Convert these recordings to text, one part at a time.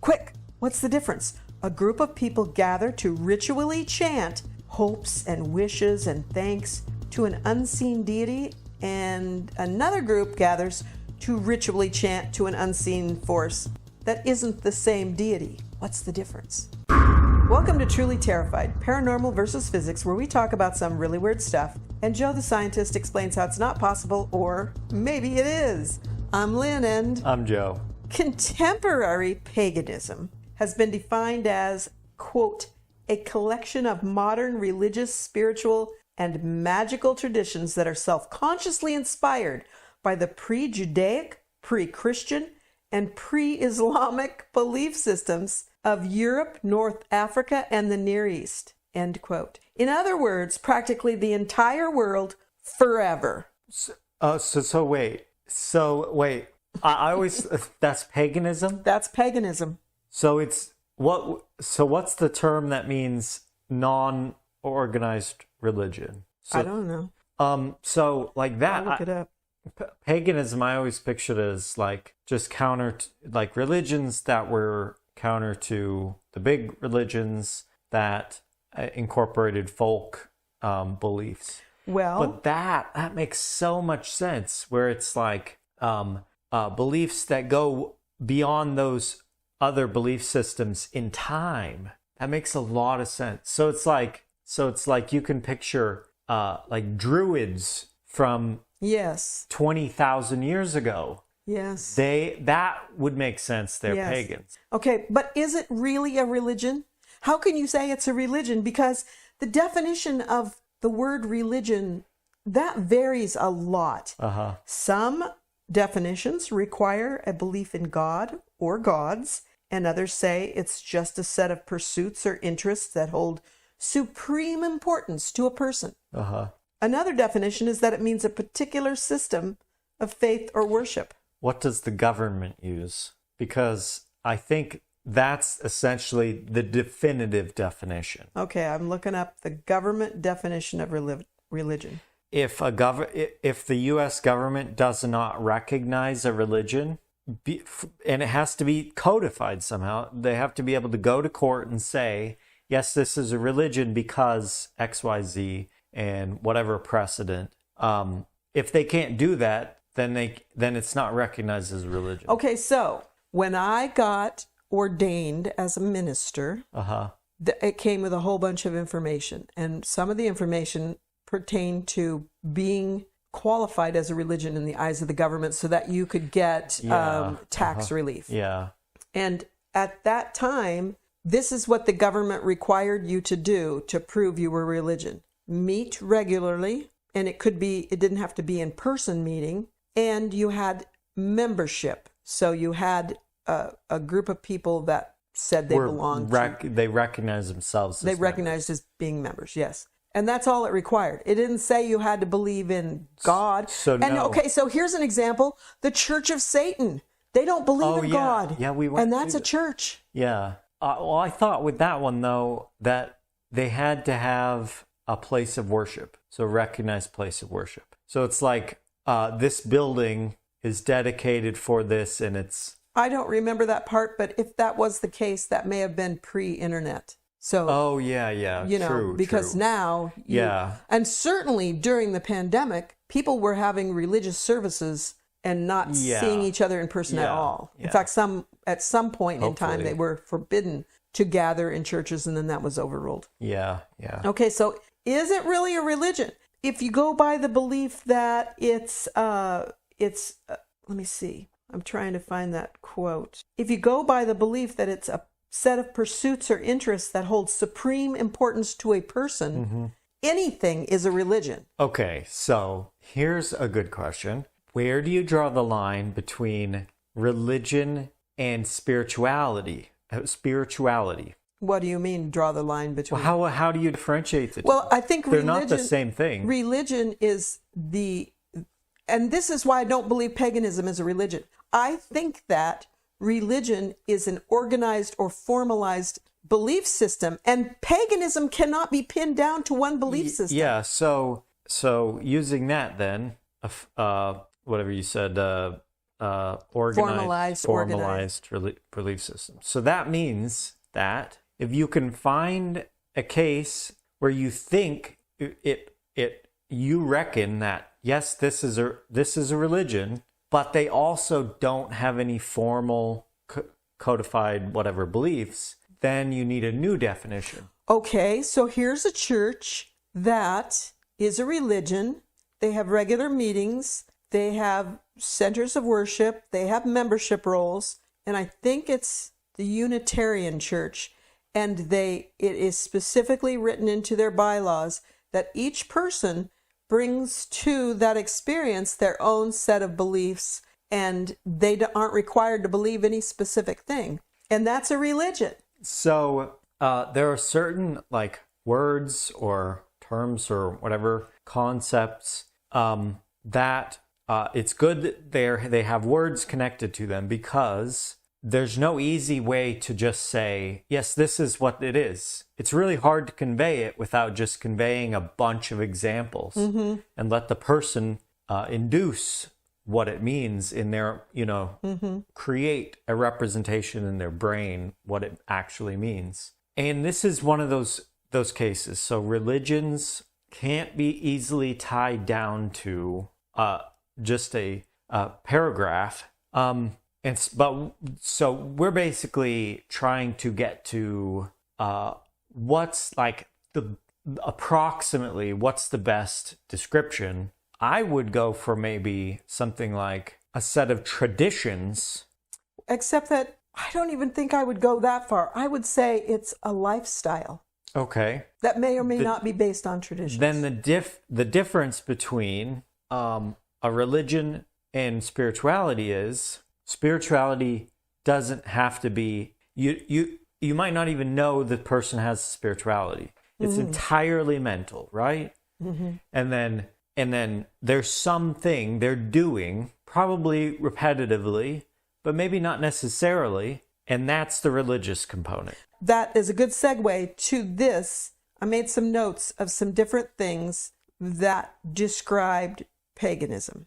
Quick, what's the difference? A group of people gather to ritually chant hopes and wishes and thanks to an unseen deity, and another group gathers to ritually chant to an unseen force that isn't the same deity. What's the difference? Welcome to Truly Terrified, Paranormal versus Physics, where we talk about some really weird stuff, and Joe the scientist explains how it's not possible, or maybe it is. I'm Lynn, and I'm Joe. Contemporary paganism has been defined as, quote, a collection of modern religious, spiritual, and magical traditions that are self-consciously inspired by the pre-Judaic, pre-Christian, and pre-Islamic belief systems of Europe, North Africa, and the Near East, end quote. In other words, practically the entire world forever. So wait. I always, that's paganism? That's paganism. So what's the term that means non-organized religion? I don't know. So like that. I'll look it up. Paganism, I always pictured as like just like religions that were counter to the big religions that incorporated folk beliefs. Well, but that makes so much sense, where it's like beliefs that go beyond those other belief systems in time. That makes a lot of sense. So it's like you can picture like druids from yes, 20,000 years ago. Yes. That would make sense. They're yes. pagans. Okay, but is it really a religion? How can you say it's a religion? Because the definition of the word religion, that varies a lot. Uh-huh. Some definitions require a belief in God or gods, and others say it's just a set of pursuits or interests that hold supreme importance to a person. Uh-huh. Another definition is that it means a particular system of faith or worship. What does the government use? Because I think that's essentially the definitive definition. Okay, I'm looking up the government definition of religion. If the U.S. government does not recognize a religion, and it has to be codified somehow, they have to be able to go to court and say, yes, this is a religion because X, Y, Z, and whatever precedent. If they can't do that, then it's not recognized as a religion. Okay, so when I got ordained as a minister, it came with a whole bunch of information, and some of the information pertained to being qualified as a religion in the eyes of the government so that you could get tax relief. Yeah. And at that time, this is what the government required you to do to prove you were a religion. Meet regularly, and it didn't have to be in-person meeting, and you had membership. So you had a group of people that said they belonged. They recognized themselves as They recognized as being members, yes. And that's all it required. It didn't say you had to believe in God. So here's an example. The Church of Satan. They don't believe in God. Yeah, we went and that's a church. Yeah. Well, I thought with that one, though, that they had to have a place of worship. So a recognized place of worship. So it's like this building is dedicated for this, and it's... I don't remember that part, but if that was the case, that may have been pre-internet. So, true, because true. now, and certainly during the pandemic, people were having religious services and not seeing each other in person at all. Yeah. In fact, at some point in time, they were forbidden to gather in churches, and then that was overruled. Yeah. Okay, so is it really a religion? If you go by the belief that it's let me see. I'm trying to find that quote. If you go by the belief that it's a set of pursuits or interests that hold supreme importance to a person, anything is a religion. Okay, so here's a good question. Where do you draw the line between religion and spirituality? What do you mean, draw the line between? Well, how do you differentiate the two? Well, I think they're not the same thing. Religion is and this is why I don't believe paganism is a religion. I think that religion is an organized or formalized belief system, and paganism cannot be pinned down to one belief system. Yeah, so using that then, whatever you said, Formalized, belief system. So that means that if you can find a case where you think you reckon that yes, this is a religion, but they also don't have any formal codified whatever beliefs, then you need a new definition. Okay, so here's a church that is a religion. They have regular meetings. They have centers of worship. They have membership rolls. And I think it's the Unitarian Church. And it is specifically written into their bylaws that each person brings to that experience their own set of beliefs, and they aren't required to believe any specific thing. And that's a religion. So there are certain words or terms or whatever concepts that it's good that they have words connected to them, because there's no easy way to just say, yes, this is what it is. It's really hard to convey it without just conveying a bunch of examples and let the person induce what it means in their, create a representation in their brain, what it actually means. And this is one of those cases. So religions can't be easily tied down to just a paragraph. So we're basically trying to get to what's approximately what's the best description. I would go for maybe something like a set of traditions. Except that I don't even think I would go that far. I would say it's a lifestyle. Okay. That may or may not be based on traditions. Then the difference between a religion and spirituality is spirituality doesn't have to be you might not even know the person has spirituality. It's entirely mental, right? And then there's something they're doing, probably repetitively, but maybe not necessarily, and that's the religious component. That is a good segue to this. I made some notes of some different things that described paganism.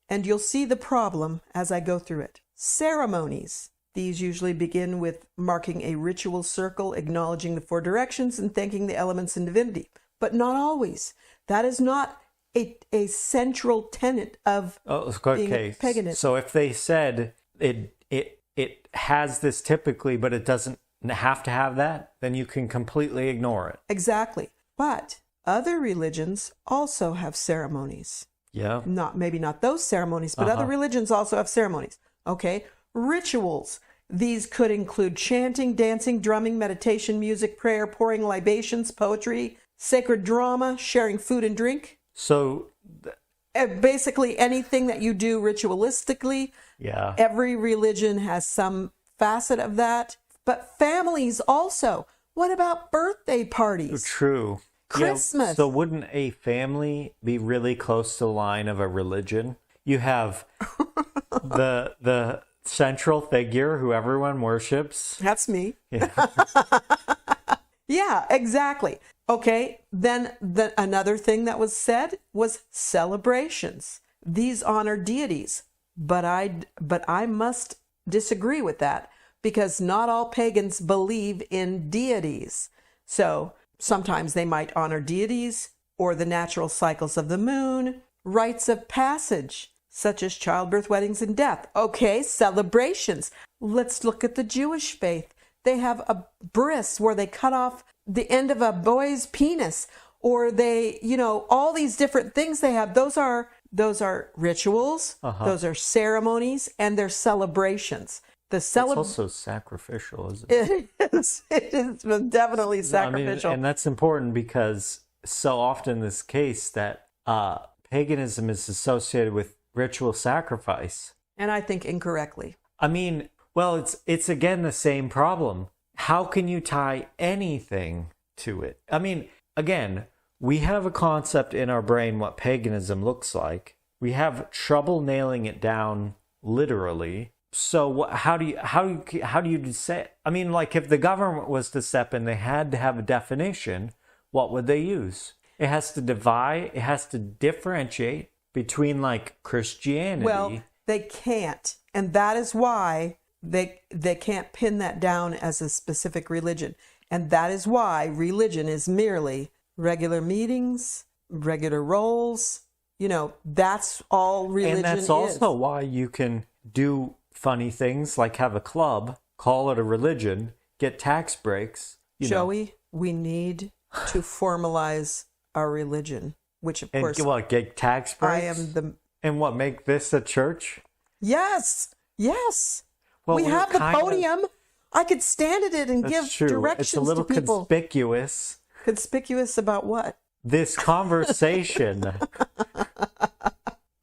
And you'll see the problem as I go through it. Ceremonies. These usually begin with marking a ritual circle, acknowledging the four directions, and thanking the elements and divinity. But not always. That is not a central tenet of being paganism. So if they said it has this typically, but it doesn't have to have that, then you can completely ignore it. Exactly. But other religions also have ceremonies. Yeah. Maybe not those ceremonies, but other religions also have ceremonies. Okay. Rituals. These could include chanting, dancing, drumming, meditation, music, prayer, pouring libations, poetry, sacred drama, sharing food and drink. So basically anything that you do ritualistically. Yeah. Every religion has some facet of that. But families also. What about birthday parties? True. Christmas. Yeah, so wouldn't a family be really close to the line of a religion? You have the central figure who everyone worships. That's me. Yeah, yeah, exactly. Okay, then another thing that was said was celebrations. These honor deities, but I must disagree with that, because not all pagans believe in deities. So sometimes they might honor deities or the natural cycles of the moon, rites of passage, such as childbirth, weddings, and death. Okay, celebrations. Let's look at the Jewish faith. They have a bris where they cut off the end of a boy's penis, or they, all these different things they have. Those are rituals, those are ceremonies, and they're celebrations. It's also sacrificial, isn't it? It is definitely sacrificial. And that's important because so often in this case that paganism is associated with ritual sacrifice. And I think incorrectly. Well, it's again the same problem. How can you tie anything to it? Again, we have a concept in our brain what paganism looks like. We have trouble nailing it down literally. So how do you say? If the government was to step in, they had to have a definition. What would they use? It has to divide. It has to differentiate between Christianity They can't. And that is why they can't pin that down as a specific religion. And that is why religion is merely regular meetings, regular roles. You know, that's all religion is. And that's also why you can do funny things like have a club, call it a religion, get tax breaks. Joey, we need to formalize our religion, which of course... And what, get tax breaks? I am the... And what, make this a church? Yes. Well, we have the podium. I could stand at it and give directions to people. It's a little conspicuous. Conspicuous about what? This conversation.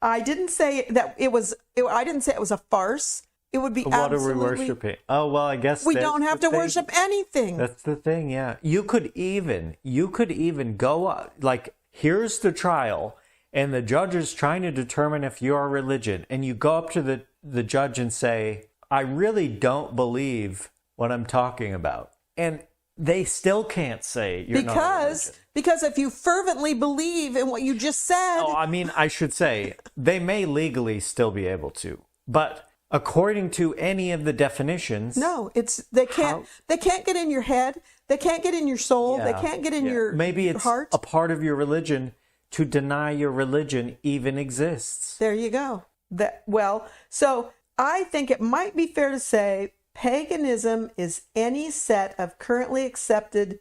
I didn't say that I didn't say it was a farce. It would be absolutely... What are we worshiping? Oh, well, I guess we don't have to worship anything. That's the thing, yeah. You could even go, like, here's the trial, and the judge is trying to determine if you're a religion, and you go up to the judge and say, I really don't believe what I'm talking about. And they still can't say you're not a religion. Because if you fervently believe in what you just said... Oh, I mean, I should say, they may legally still be able to, but... According to any of the definitions, no, they can't get in your head, they can't get in your soul, they can't get in your heart. Maybe it's a part of your religion to deny your religion even exists. There you go. So I think it might be fair to say paganism is any set of currently accepted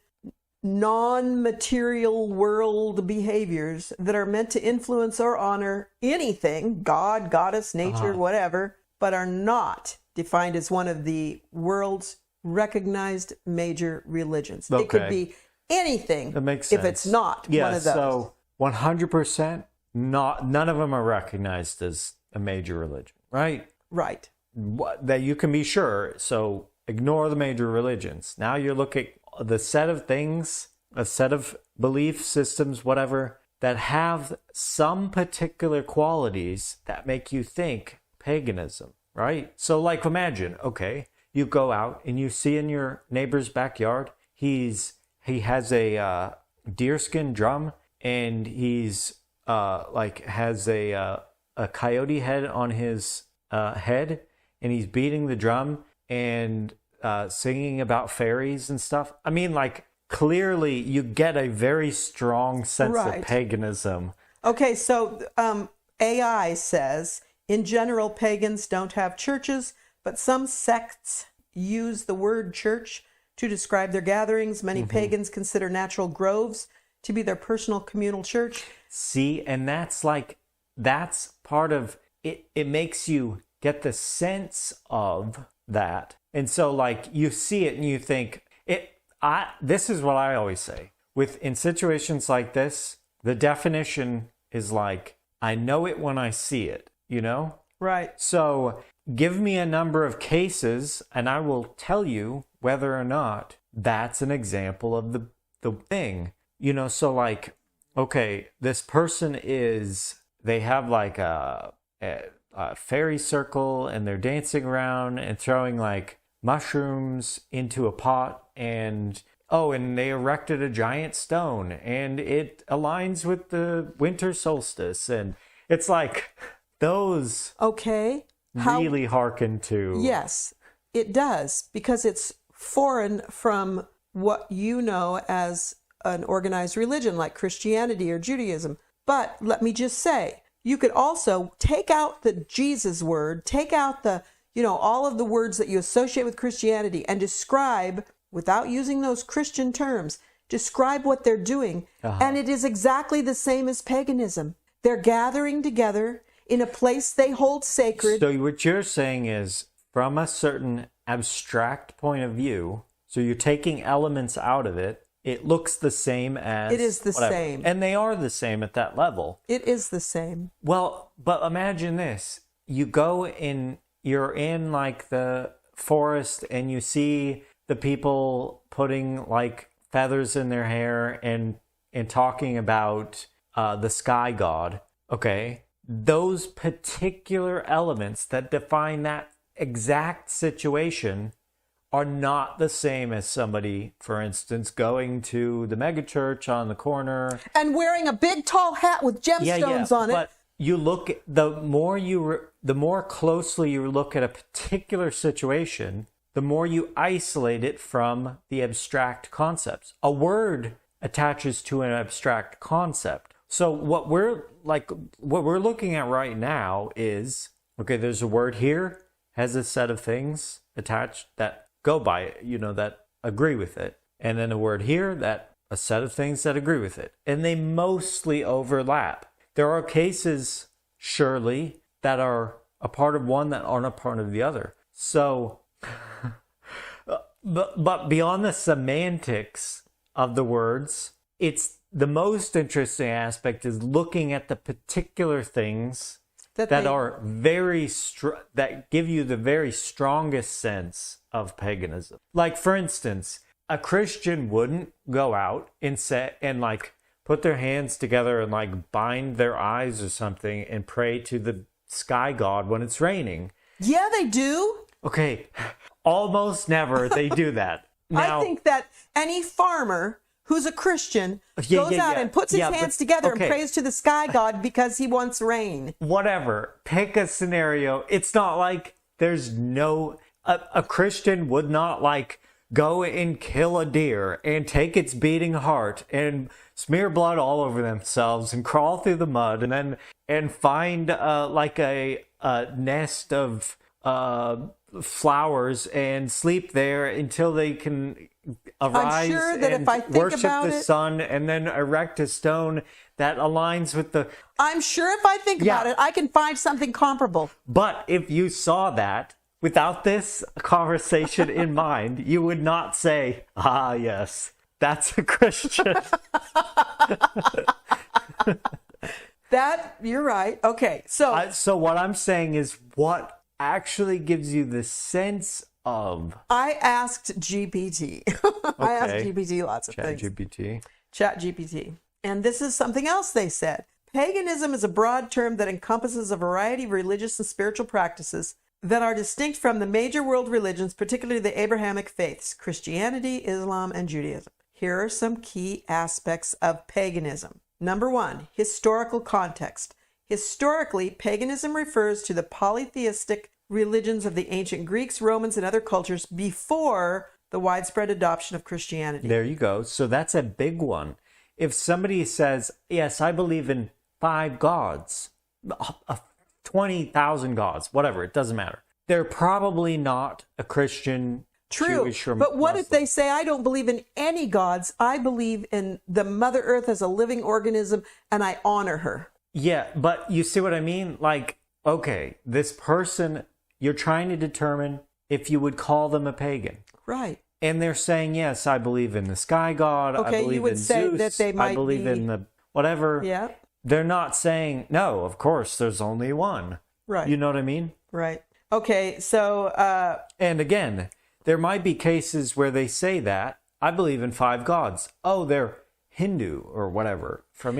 non-material world behaviors that are meant to influence or honor anything, God, goddess, nature, whatever, but are not defined as one of the world's recognized major religions. Okay. It could be anything that makes sense. If it's not one of those. So 100%, none of them are recognized as a major religion, right? Right. That you can be sure. So ignore the major religions. Now you're looking at the set of things, a set of belief systems, whatever, that have some particular qualities that make you think paganism, right? So like imagine, okay, you go out and you see in your neighbor's backyard, he has a deerskin drum and he's has a coyote head on his head and he's beating the drum and singing about fairies and stuff. I mean, like clearly you get a very strong sense of paganism. Okay, so AI says, in general, pagans don't have churches, but some sects use the word church to describe their gatherings. Many pagans consider natural groves to be their personal communal church. See, and that's part of it. It makes you get the sense of that. And so like you see it and you think this is what I always say in situations like this, the definition is like, I know it when I see it. You know? Right. So give me a number of cases and I will tell you whether or not that's an example of the thing. You know, so like, okay, this person they have like a fairy circle and they're dancing around and throwing like mushrooms into a pot and they erected a giant stone and it aligns with the winter solstice and it's like... Those really hearken to... Yes, it does, because it's foreign from what you know as an organized religion like Christianity or Judaism. But let me just say, you could also take out the Jesus word, take out all of the words that you associate with Christianity and describe, without using those Christian terms, describe what they're doing. And it is exactly the same as paganism. They're gathering together in a place they hold sacred. So what you're saying is, from a certain abstract point of view, so you're taking elements out of it, it looks the same as... It is the same. And they are the same at that level. It is the same. Well, but imagine this. You're in like the forest and you see the people putting like feathers in their hair and talking about the sky god, okay? Those particular elements that define that exact situation are not the same as somebody, for instance, going to the megachurch on the corner. And wearing a big tall hat with gemstones on it. But you look, the more closely you look at a particular situation, the more you isolate it from the abstract concepts. A word attaches to an abstract concept. So what we're looking at right now is, okay, there's a word here, has a set of things attached that go by it, that agree with it. And then a word here, that a set of things that agree with it. And they mostly overlap. There are cases, surely, that are a part of one that aren't a part of the other. So, but beyond the semantics of the words, it's the most interesting aspect is looking at the particular things that are that give you the very strongest sense of paganism. Like, for instance, a Christian wouldn't go out and put their hands together and bind their eyes or something and pray to the sky god when it's raining. Yeah, they do. Okay, almost never they do that. Now, I think that any farmer who's a Christian goes out and puts his hands together and prays to the sky god because he wants rain. Whatever. Pick a scenario. It's not like there's no... A Christian would not go and kill a deer and take its beating heart and smear blood all over themselves and crawl through the mud and find a nest of flowers and sleep there until they can arise and worship the sun and then erect a stone that aligns with the... I'm sure if I think about it, I can find something comparable. But if you saw that, without this conversation in mind, you would not say, ah, yes, that's a Christian. You're right. Okay, so what I'm saying is what actually gives you the sense of... I asked GPT. I asked GPT lots of things. Chat GPT. And this is something else they said. Paganism is a broad term that encompasses a variety of religious and spiritual practices that are distinct from the major world religions, particularly the Abrahamic faiths, Christianity, Islam, and Judaism. Here are some key aspects of paganism. Number one, historical context. Historically, paganism refers to the polytheistic religions of the ancient Greeks, Romans, and other cultures before the widespread adoption of Christianity. There you go. So that's a big one. If somebody says, yes, I believe in 5 gods, 20,000 gods, whatever, it doesn't matter. They're probably not a Christian, Jewish, or but what Muslim. if they say, I don't believe in any gods, I believe in the Mother Earth as a living organism, and I honor her? Yeah, but you see what I mean? Okay, this person, you're trying to determine if you would call them a pagan. Right. And they're saying, yes, I believe in the sky god, okay, I believe you would in say Zeus, that they might I believe in the whatever. Yeah. They're not saying, no, of course, there's only one. Right. You know what I mean? Right. Okay, so... and again, there might be cases where they say that, I believe in 5 gods. Oh, they're Hindu or whatever. From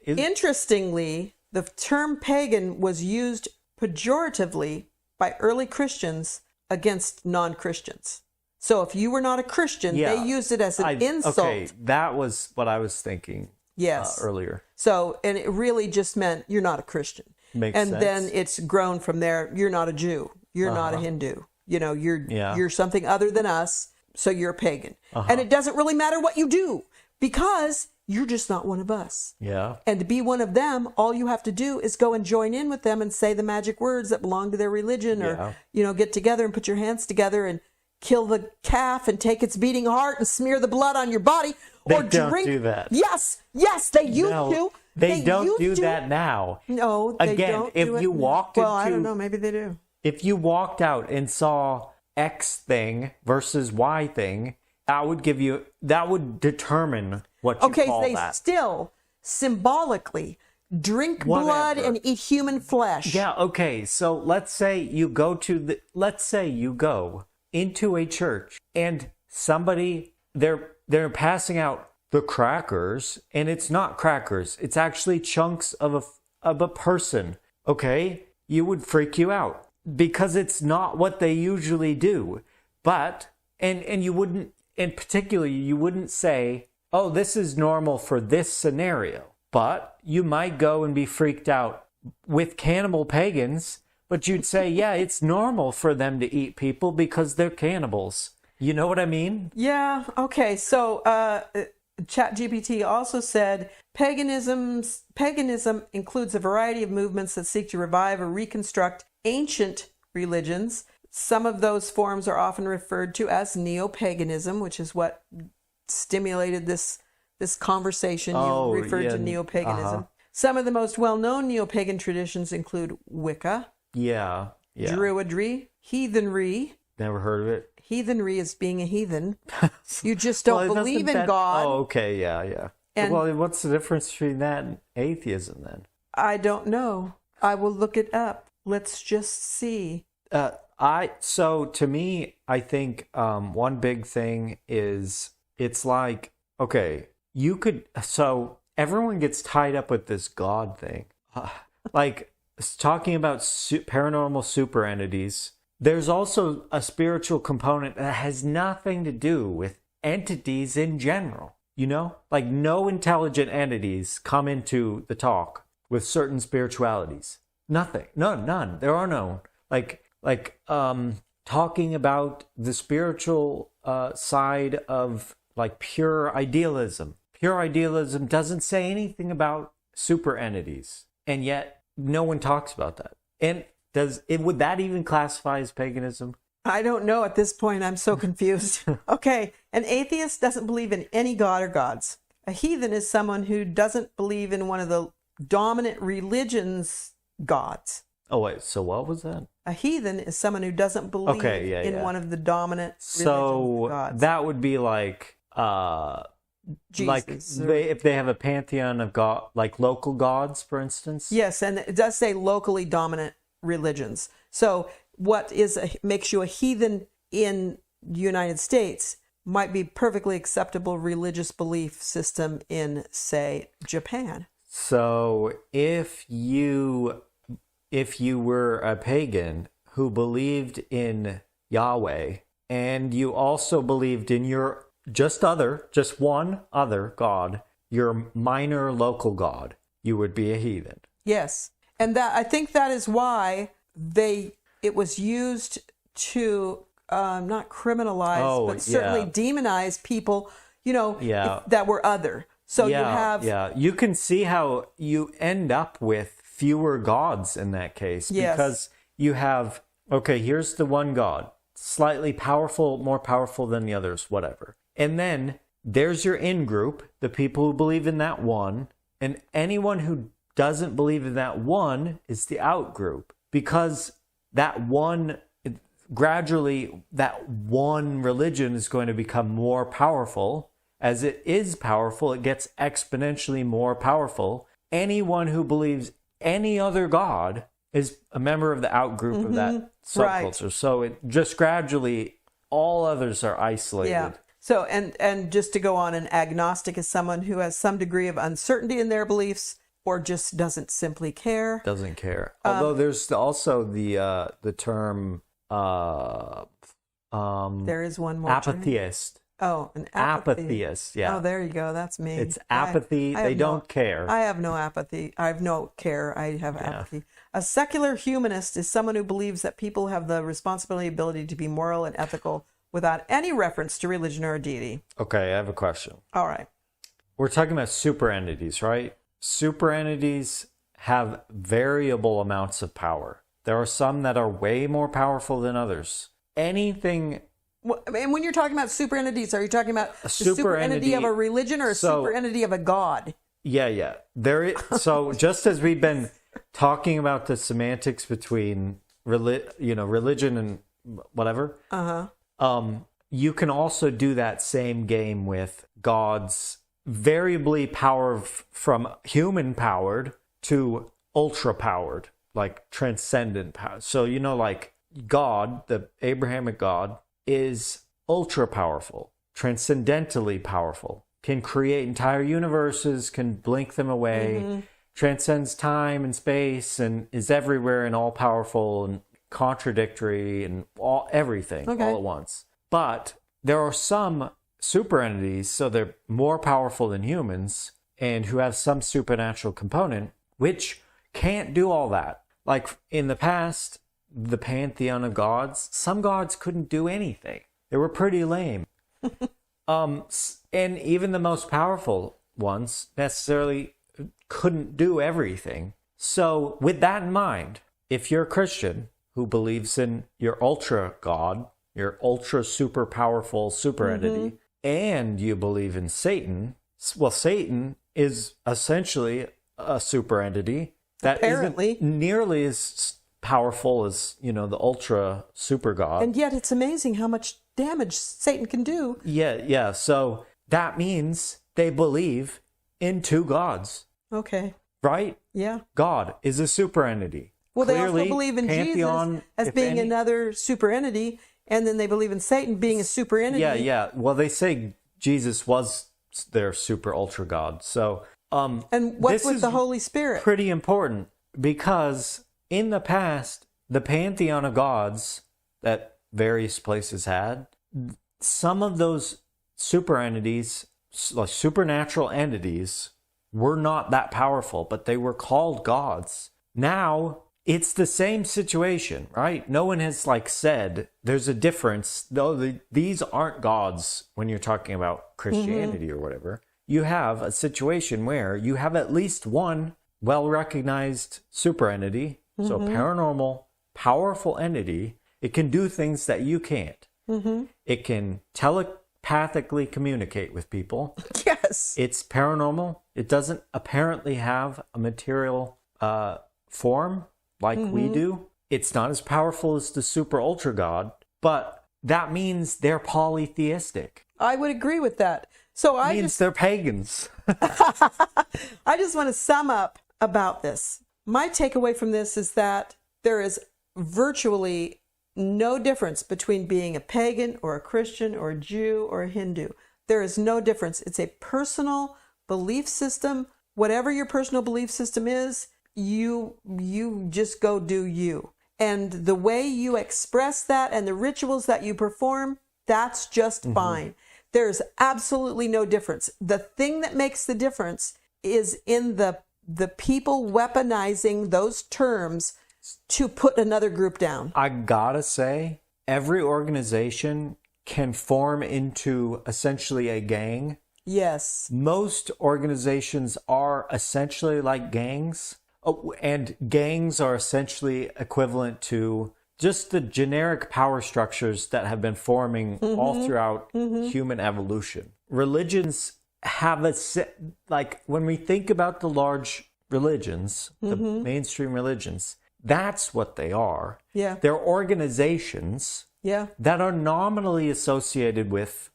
Interestingly, the term pagan was used pejoratively by early Christians against non-Christians. So if you were not a Christian, they used it as an insult. Okay, that was what I was thinking earlier. So, and it really just meant you're not a Christian. Makes sense. And then it's grown from there. You're not a Jew. You're not a Hindu. You're something other than us, so you're a pagan. And it doesn't really matter what you do because you're just not one of us. Yeah. And to be one of them, all you have to do is go and join in with them and say the magic words that belong to their religion or, get together and put your hands together and kill the calf and take its beating heart and smear the blood on your body. They don't do that. Yes, they used to. They don't do that now. No, they don't do it. If you walked well, I don't know, maybe they do. If you walked out and saw X thing versus Y thing, that would determine what you call that. Okay, they still symbolically drink blood and eat human flesh. Yeah, okay. So let's say you go into a church and somebody they're passing out the crackers and it's not crackers. It's actually chunks of a person. Okay? You would freak you out because it's not what they usually do. But and you wouldn't, and particularly you wouldn't say, "Oh, this is normal for this scenario." But you might go and be freaked out with cannibal pagans, but you'd say, yeah, it's normal for them to eat people because they're cannibals. You know what I mean? Yeah. Okay. So ChatGPT also said paganism includes a variety of movements that seek to revive or reconstruct ancient religions. Some of those forms are often referred to as neo-paganism, which is what stimulated this conversation. You referred to neo-paganism. Some of the most well-known neo-pagan traditions include Wicca, Druidry, heathenry. Never heard of it. Heathenry is being a heathen. You just don't believe in God. Oh, okay, yeah. And well, what's the difference between that and atheism then? I don't know. I will look it up. Let's just see. So to me, I think one big thing is it's like, okay, so everyone gets tied up with this God thing. Like talking about paranormal super entities. There's also a spiritual component that has nothing to do with entities in general. You know, like no intelligent entities come into the talk with certain spiritualities. Nothing. None. There are none. Like talking about the spiritual side of like pure idealism. Pure idealism doesn't say anything about super entities, and yet no one talks about that. And would that even classify as paganism? I don't know at this point. I'm so confused. Okay, an atheist doesn't believe in any god or gods. A heathen is someone who doesn't believe in one of the dominant religion's gods. Oh, wait, so what was that? A heathen is someone who doesn't believe in one of the dominant religion's gods. So that would be like, Jesus, if they have a pantheon of god, like local gods, for instance. Yes, and it does say locally dominant religions. So what makes you a heathen in the United States might be perfectly acceptable religious belief system in, say, Japan. So if you were a pagan who believed in Yahweh and you also believed in your just one other god, your minor local god, you would be a heathen. Yes. And that, I think that is why it was used to not criminalize, but certainly demonize people, that were other. So you can see how you end up with fewer gods in that case. Yes. Because you have, here's the one god, slightly powerful, more powerful than the others, whatever. And then there's your in-group, the people who believe in that one, and anyone who doesn't believe in that one is the out-group. Because gradually, that one religion is going to become more powerful. As it is powerful, it gets exponentially more powerful. Anyone who believes any other god is a member of the out-group of that subculture. Right. So it just gradually, all others are isolated. Yeah. So, and just to go on, an agnostic is someone who has some degree of uncertainty in their beliefs or just doesn't simply care. Doesn't care. Although there's also the term... there is one more apatheist. Term. Oh, an apatheist, yeah. Oh, there you go. That's me. It's apathy. They don't care. I have no apathy. I have no care. I have apathy. A secular humanist is someone who believes that people have the responsibility, ability to be moral and ethical without any reference to religion or deity. Okay, I have a question. All right. We're talking about super entities, right? Super entities have variable amounts of power. There are some that are way more powerful than others. Anything... And when you're talking about super entities, are you talking about the super entity of a religion or a super entity of a god? Yeah. So just as we've been talking about the semantics between religion and whatever, you can also do that same game with gods, variably power from human powered to ultra powered, like transcendent power. So like God, the Abrahamic God, is ultra powerful, transcendentally powerful, can create entire universes, can blink them away, transcends time and space, and is everywhere and all powerful and contradictory and everything all at once. But there are some super entities, so they're more powerful than humans and who have some supernatural component, which can't do all that. Like in the past, the pantheon of gods, some gods couldn't do anything. They were pretty lame. And even the most powerful ones necessarily couldn't do everything. So with that in mind, if you're a Christian who believes in your ultra god, your ultra super powerful super entity, and you believe in Satan, well, Satan is essentially a super entity that Apparently. isn't nearly as powerful as, the ultra super god. And yet it's amazing how much damage Satan can do. Yeah. So that means they believe in two gods, Okay. right? Yeah. God is a super entity. Well, they also Clearly, believe in pantheon, Jesus as if being any- another super entity, and then they believe in Satan being a super entity. Yeah. Well, they say Jesus was their super ultra god. So, And what's this with is the Holy Spirit? pretty important because in the past, the pantheon of gods that various places had, some of those super entities, like supernatural entities, were not that powerful, but they were called gods. Now, it's the same situation, right? No one has said there's a difference. Though these aren't gods when you're talking about Christianity or whatever. You have a situation where you have at least one well-recognized super entity, so paranormal, powerful entity. It can do things that you can't. It can telepathically communicate with people. Yes. It's paranormal. It doesn't apparently have a material form like we do. It's not as powerful as the super ultra god, but that means they're polytheistic. I would agree with that. So It means they're pagans. I just want to sum up about this. My takeaway from this is that there is virtually no difference between being a pagan or a Christian or a Jew or a Hindu. There is no difference. It's a personal belief system. Whatever your personal belief system is, you just go do you. And the way you express that and the rituals that you perform, that's just fine. There's absolutely no difference. The thing that makes the difference is in the people weaponizing those terms to put another group down. I gotta say, every organization can form into essentially a gang. Yes. Most organizations are essentially like gangs. Oh, and gangs are essentially equivalent to just the generic power structures that have been forming all throughout human evolution. Religions have when we think about the large religions, the mainstream religions, that's what they are. Yeah. They're organizations that are nominally associated with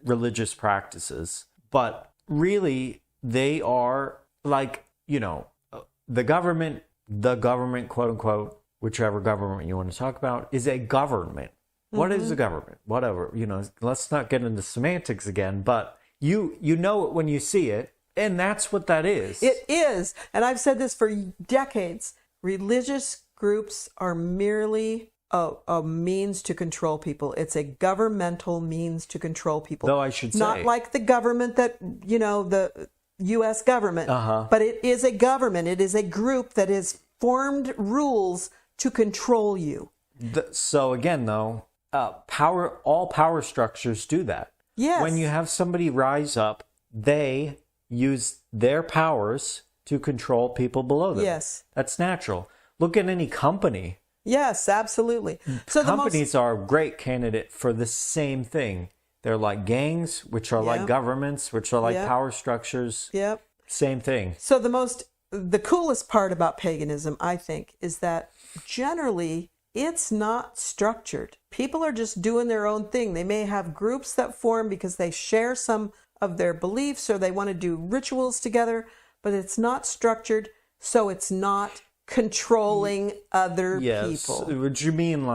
religious practices, but really they are the government, quote unquote, whichever government you want to talk about, is a government. What is a government? Whatever, let's not get into semantics again, but you know it when you see it, and that's what that is. It is. And I've said this for decades. Religious groups are merely a means to control people. It's a governmental means to control people. Though I should say, not like the government that, the U.S. government, but it is a government. It is a group that has formed rules to control you. So again, though, all power structures do that. Yes. When you have somebody rise up, they use their powers to control people below them. Yes. That's natural. Look at any company. Yes, absolutely. So companies are a great candidate for the same thing. They're like gangs, which are like governments, which are like power structures. Yep. Same thing. So the coolest part about paganism, I think, is that generally it's not structured. People are just doing their own thing. They may have groups that form because they share some of their beliefs or they want to do rituals together, but it's not structured, so it's not controlling other people. Would you mean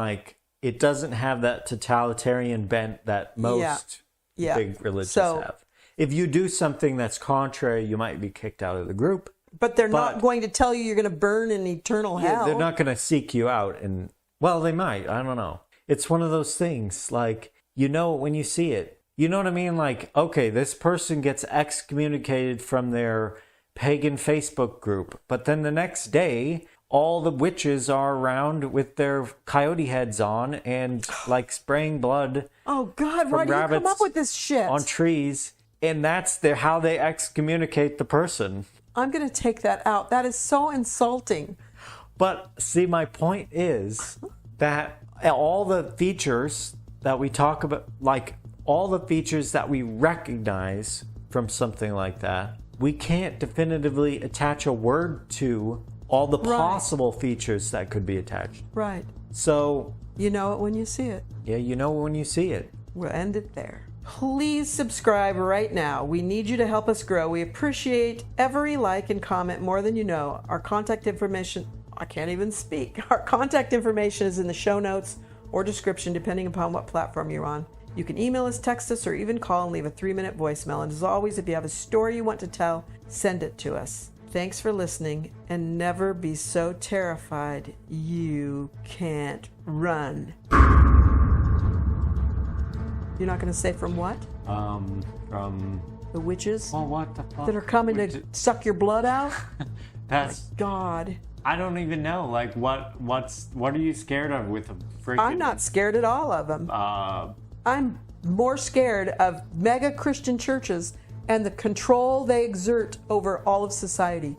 it doesn't have that totalitarian bent that most big religions have? If you do something that's contrary, you might be kicked out of the group. But they're not going to tell you you're going to burn in eternal hell. They're not going to seek you out. And, well, they might. I don't know. It's one of those things. When you see it. You know what I mean? Okay, this person gets excommunicated from their pagan Facebook group. But then the next day, all the witches are around with their coyote heads on and like spraying blood. Oh God, why do you come up with this shit? On trees. And that's how they excommunicate the person. I'm going to take that out. That is so insulting. But see, my point is that all the features that we talk about, like all the features that we recognize from something like that, we can't definitively attach a word to all the possible features that could be attached. Right. So... You know it when you see it. Yeah, you know when you see it. We'll end it there. Please subscribe right now. We need you to help us grow. We appreciate every like and comment more than you know. Our contact information... I can't even speak. Our contact information is in the show notes or description, depending upon what platform you're on. You can email us, text us, or even call and leave a 3-minute voicemail. And as always, if you have a story you want to tell, send it to us. Thanks for listening, and never be so terrified you can't run. You're not going to say from what? From... The witches? Well, what the fuck? That are coming to suck your blood out? That's... My God. I don't even know. Like, what are you scared of with a freaking... I'm not scared at all of them. I'm more scared of mega Christian churches and the control they exert over all of society.